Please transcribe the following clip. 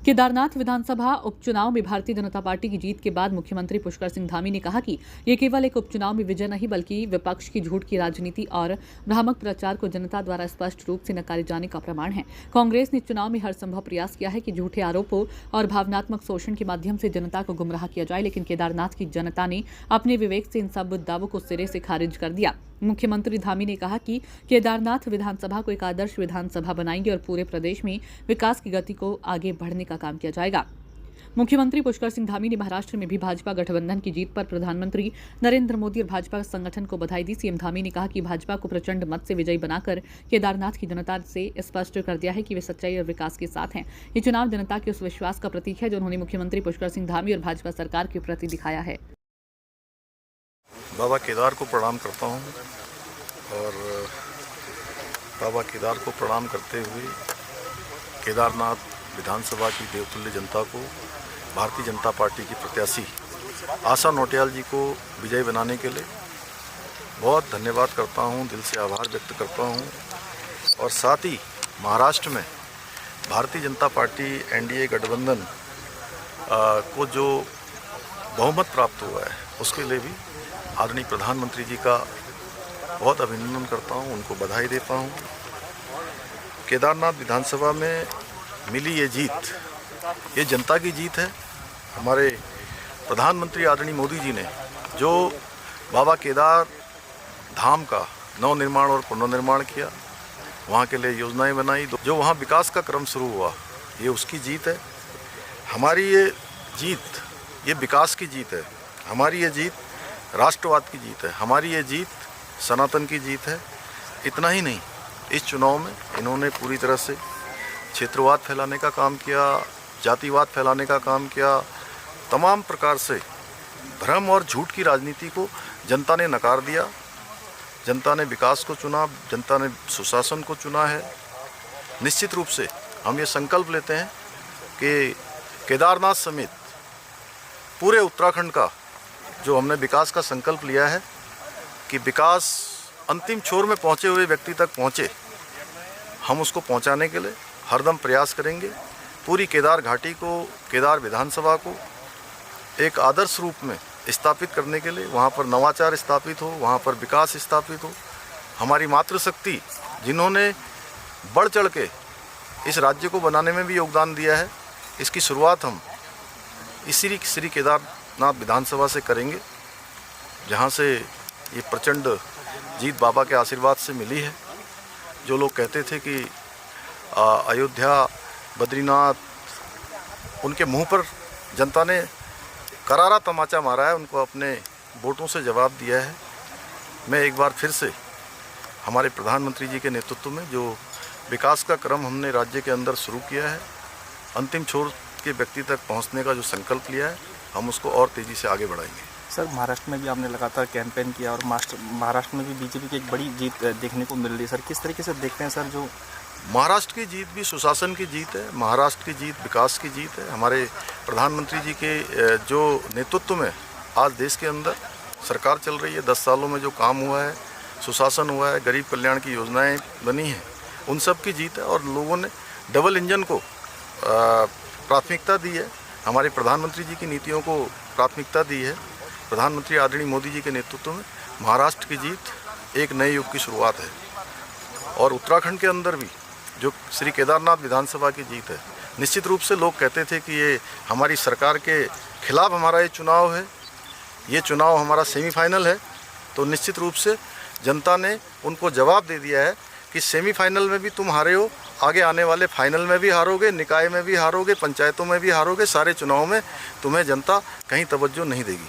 केदारनाथ विधानसभा उपचुनाव में भारतीय जनता पार्टी की जीत के बाद मुख्यमंत्री पुष्कर सिंह धामी ने कहा कि ये केवल एक उपचुनाव में विजय नहीं बल्कि विपक्ष की झूठ की राजनीति और भ्रामक प्रचार को जनता द्वारा स्पष्ट रूप से नकारे जाने का प्रमाण है। कांग्रेस ने चुनाव में हर संभव प्रयास किया है कि झूठे आरोपों और भावनात्मक शोषण के माध्यम से जनता को गुमराह किया जाए, लेकिन केदारनाथ की जनता ने अपने विवेक से इन सब दावों को सिरे से खारिज कर दिया। मुख्यमंत्री धामी ने कहा कि केदारनाथ विधानसभा को एक आदर्श विधानसभा बनाएंगे और पूरे प्रदेश में विकास की गति को आगे बढ़ने का काम किया जाएगा। मुख्यमंत्री पुष्कर सिंह धामी ने महाराष्ट्र में भी भाजपा गठबंधन की जीत पर प्रधानमंत्री नरेंद्र मोदी और भाजपा संगठन को बधाई दी। सीएम धामी ने कहा कि भाजपा को प्रचंड मत से विजयी बनाकर केदारनाथ की जनता से स्पष्ट कर दिया है कि वे सच्चाई और विकास के साथ हैं। ये चुनाव जनता के उस विश्वास का प्रतीक है जो उन्होंने मुख्यमंत्री पुष्कर सिंह धामी और भाजपा सरकार के प्रति दिखाया है। बाबा केदार को प्रणाम करता हूँ और बाबा केदार को प्रणाम करते हुए केदारनाथ विधानसभा की देवतुल्य जनता को भारतीय जनता पार्टी की प्रत्याशी आशा नौटियाल जी को विजयी बनाने के लिए बहुत धन्यवाद करता हूँ, दिल से आभार व्यक्त करता हूँ। और साथ ही महाराष्ट्र में भारतीय जनता पार्टी एनडीए गठबंधन को जो बहुमत प्राप्त हुआ है उसके लिए भी आदरणीय प्रधानमंत्री जी का बहुत अभिनंदन करता हूं, उनको बधाई देता हूं। केदारनाथ विधानसभा में मिली ये जीत, ये जनता की जीत है। हमारे प्रधानमंत्री आदरणीय मोदी जी ने जो बाबा केदार धाम का नवनिर्माण और पुनर्निर्माण किया, वहाँ के लिए योजनाएं बनाई, जो वहाँ विकास का क्रम शुरू हुआ, ये उसकी जीत है। हमारी ये जीत, ये विकास की जीत है। हमारी ये जीत राष्ट्रवाद की जीत है। हमारी ये जीत सनातन की जीत है। इतना ही नहीं, इस चुनाव में इन्होंने पूरी तरह से क्षेत्रवाद फैलाने का काम किया, जातिवाद फैलाने का काम किया। तमाम प्रकार से भ्रम और झूठ की राजनीति को जनता ने नकार दिया। जनता ने विकास को चुना, जनता ने सुशासन को चुना है। निश्चित रूप से हम ये संकल्प लेते हैं कि केदारनाथ समेत पूरे उत्तराखंड का जो हमने विकास का संकल्प लिया है कि विकास अंतिम छोर में पहुंचे हुए व्यक्ति तक पहुंचे, हम उसको पहुंचाने के लिए हरदम प्रयास करेंगे। पूरी केदार घाटी को, केदार विधानसभा को एक आदर्श रूप में स्थापित करने के लिए, वहां पर नवाचार स्थापित हो, वहां पर विकास स्थापित हो। हमारी मातृशक्ति जिन्होंने बढ़ चढ़ के इस राज्य को बनाने में भी योगदान दिया है, इसकी शुरुआत हम इसी श्री केदारनाथ विधानसभा से करेंगे, जहां से ये प्रचंड जीत बाबा के आशीर्वाद से मिली है। जो लोग कहते थे कि अयोध्या, बद्रीनाथ, उनके मुंह पर जनता ने करारा तमाचा मारा है, उनको अपने वोटों से जवाब दिया है। मैं एक बार फिर से हमारे प्रधानमंत्री जी के नेतृत्व में जो विकास का क्रम हमने राज्य के अंदर शुरू किया है, अंतिम छोर के व्यक्ति तक पहुंचने का जो संकल्प लिया है, हम उसको और तेज़ी से आगे बढ़ाएंगे। सर, महाराष्ट्र में भी आपने लगातार कैंपेन किया और महाराष्ट्र में भी बीजेपी की एक बड़ी जीत देखने को मिल रही है। सर, किस तरीके से देखते हैं सर? जो महाराष्ट्र की जीत भी सुशासन की जीत है, महाराष्ट्र की जीत विकास की जीत है। हमारे प्रधानमंत्री जी के जो नेतृत्व में आज देश के अंदर सरकार चल रही है, 10 सालों में जो काम हुआ है, सुशासन हुआ है, गरीब कल्याण की योजनाएं बनी हैं, उन सब की जीत है। और लोगों ने डबल इंजन को प्राथमिकता दी है, हमारे प्रधानमंत्री जी की नीतियों को प्राथमिकता दी है। प्रधानमंत्री आदरणीय मोदी जी के नेतृत्व में महाराष्ट्र की जीत एक नए युग की शुरुआत है। और उत्तराखंड के अंदर भी जो श्री केदारनाथ विधानसभा की जीत है, निश्चित रूप से लोग कहते थे कि ये हमारी सरकार के खिलाफ हमारा ये चुनाव है, ये चुनाव हमारा सेमीफाइनल है। तो निश्चित रूप से जनता ने उनको जवाब दे दिया है कि सेमीफाइनल में भी तुम हारे हो, आगे आने वाले फाइनल में भी हारोगे, निकाय में भी हारोगे, पंचायतों में भी हारोगे, सारे चुनावों में तुम्हें जनता कहीं तवज्जो नहीं देगी।